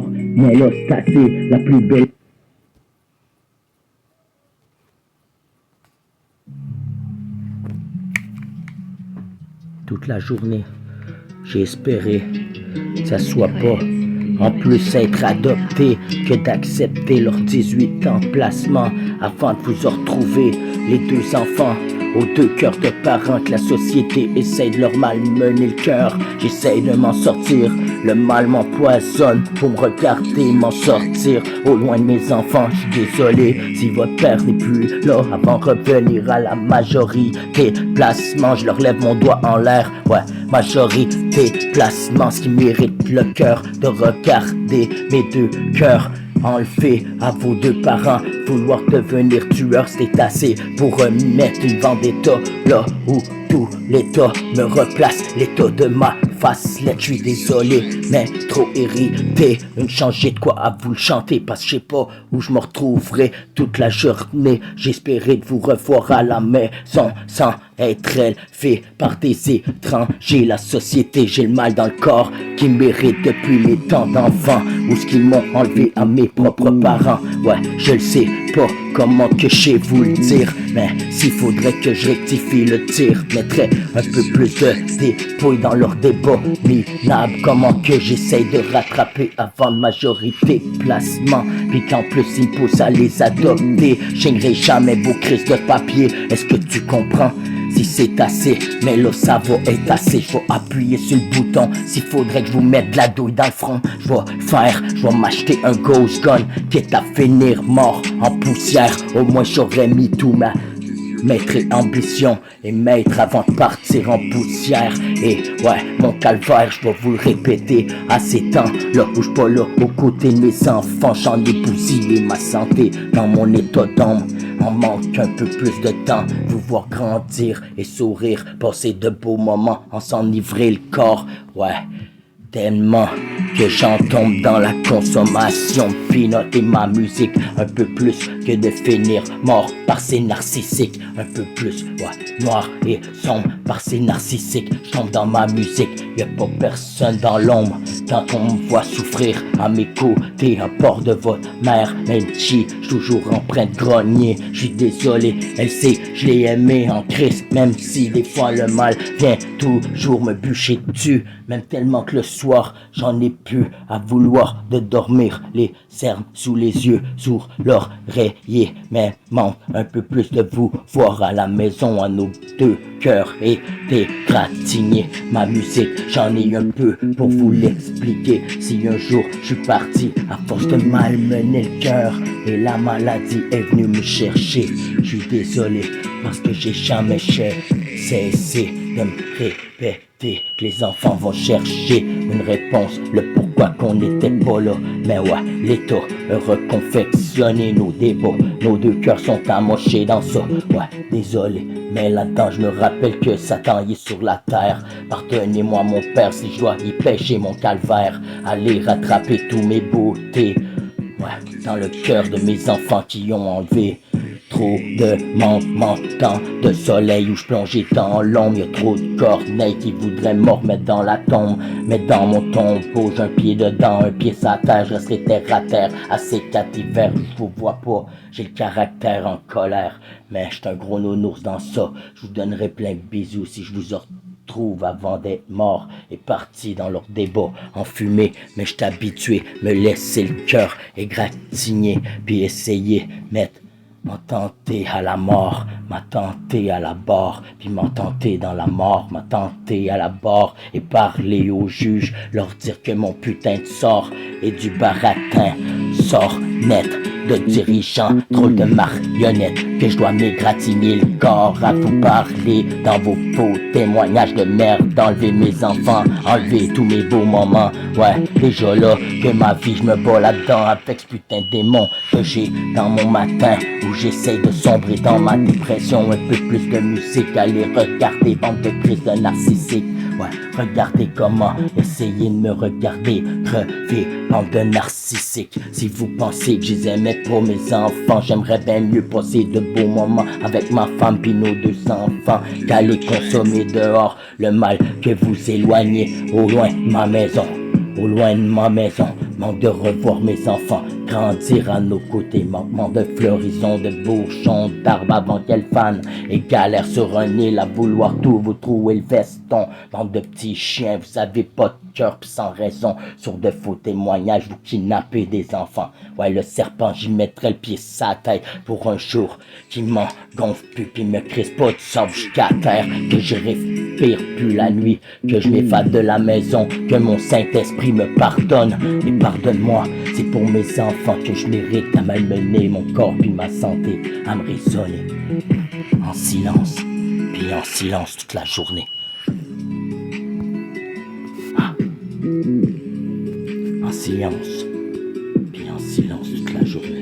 mort. Mais là, c'est assez, la plus belle. Toute la journée, j'ai espéré que ça soit pas en plus être adopté que d'accepter leurs 18 ans de placement avant de vous retrouver les deux enfants aux deux cœurs de parents que la société essaye de leur malmener le cœur. J'essaye de m'en sortir, le mal m'empoisonne pour me regarder m'en sortir. Au loin de mes enfants, je suis désolé si votre père n'est plus là. Avant de revenir à la majorité placement, je leur lève mon doigt en l'air. Ouais, majorité placement, ce qui mérite le cœur de regarder mes deux cœurs enlever à vos deux parents. Vouloir devenir tueur, c'est assez pour remettre une vendetta là où tout l'état me replace. L'état de ma face, là je suis désolé mais trop irrité. Une changée de quoi à vous le chanter, parce que je sais pas où je me retrouverai toute la journée. J'espérais de vous revoir à la maison sans être élevé par des étrangers. La société, j'ai le mal dans le corps qui mérite depuis mes temps d'enfant, ou ce qu'ils m'ont enlevé à mes propres parents. Ouais, je le sais pas comment que je sais vous le dire, mais s'il faudrait que je rectifie le tir, mettrais un peu plus de dépouille dans leur débat minable. Comment que j'essaye de rattraper avant de majorité placement, puis qu'en plus ils me poussent à les adopter. J'ignorerai jamais vos crises de papier, est-ce que tu comprends? Si c'est assez, mais là ça va être assez. Je vais appuyer sur le bouton. S'il faudrait que je vous mette de la douille dans le front, je vais faire, je vais m'acheter un ghost gun, quitte à finir mort en poussière. Au moins j'aurais mis tout ma maître et ambition et maître avant de partir en poussière. Et ouais, mon calvaire, je vais vous le répéter à ces temps là où je suis pas là aux côtés de mes enfants. J'en ai bousillé ma santé dans mon état d'ombre. On manque un peu plus de temps, vous voir grandir et sourire, passer de beaux moments, en s'enivrer le corps. Ouais, tellement que j'en tombe dans la consommation de peanuts et ma musique. Un peu plus que de finir mort par ces narcissiques. Un peu plus, ouais, noir et sombre par ces narcissiques. Je tombe dans ma musique, y'a pas personne dans l'ombre. Quand on me voit souffrir à mes côtés, à bord de votre mère, même si j'suis toujours en train de grogner. J'suis désolé, elle sait, je l'ai aimé en Christ, même si des fois le mal vient toujours me bûcher dessus. Même tellement que le soir, j'en ai plus à vouloir de dormir, les cernes sous les yeux, sur l'oreiller. Mais manque un peu plus de vous voir à la maison, à nos deux cœurs et des gratignés. Ma musique, j'en ai un peu pour vous l'expliquer. Si un jour je suis parti à force de malmener le cœur et la maladie est venue me chercher, je suis désolé parce que j'ai jamais cessé de me répéter que les enfants vont chercher une réponse, le pourquoi qu'on n'était pas là. Mais ouais, l'État a reconfectionné nos débats, nos deux cœurs sont amochés dans ça. Ouais, désolé, mais là-dedans je me rappelle que Satan y est sur la terre. Pardonnez-moi mon père si je dois y pêcher mon calvaire, aller rattraper tous mes beautés. Ouais, dans le cœur de mes enfants qui ont enlevé trop de manquement de soleil où je plongeais dans l'ombre. Y'a trop de corneilles qui voudraient me remettre dans la tombe. Mais dans mon tombeau, j'ai un pied dedans, un pied sur la terre. Je resterai terre à terre, assez cativert. Je vous vois pas, j'ai le caractère en colère. Mais j'suis un gros nounours dans ça. Je vous donnerai plein de bisous si je vous retrouve avant d'être mort et parti dans leur débat en fumée. Mais j'suis habitué, me laisser le cœur égratigner, puis essayer mettre m'en tenter à la mort, m'a tenté à la barre, puis m'en tenter dans la mort, m'a tenté à la barre, et parler aux juges, leur dire que mon putain de sort est du baratin, sort net de dirigeants, drôle de marionnettes, que je dois m'égratigner le corps à vous parler dans vos faux témoignages de merde, d'enlever mes enfants, enlever tous mes beaux moments. Ouais, déjà là, que ma vie je me bats là-dedans avec ce putain de démon que j'ai dans mon matin, où j'essaye de sombrer dans ma dépression. Un peu plus de musique, allez regarder, bande de crises de narcissique. Ouais, regardez comment, essayez de me regarder, crever, bande de narcissiques. Si vous pensez que je les aimais pour mes enfants, j'aimerais bien mieux passer de beaux moments avec ma femme pis nos deux enfants, qu'aller consommer dehors le mal que vous éloignez au loin de ma maison. Au loin de ma maison, Manque de revoir mes enfants grandir à nos côtés. Manquement de floraison, de bourgeons, d'arbres avant qu'elles fanent. Et galère sur un île à vouloir tout vous trouver le veston. Bande de petits chiens, vous avez pas de cœur pis sans raison. Sur de faux témoignages, vous kidnappez des enfants. Ouais, le serpent, j'y mettrai le pied sur sa tête pour un jour qui m'en gonfle plus pis me crispe pas du sang jusqu'à terre. Que je respire plus la nuit, que je m'évade de la maison, que mon Saint-Esprit me pardonne. Et pardonne-moi, c'est pour mes enfants que je mérite à malmener mon corps puis ma santé, à me raisonner. En silence, puis en silence toute la journée. Ah. En silence, puis en silence toute la journée.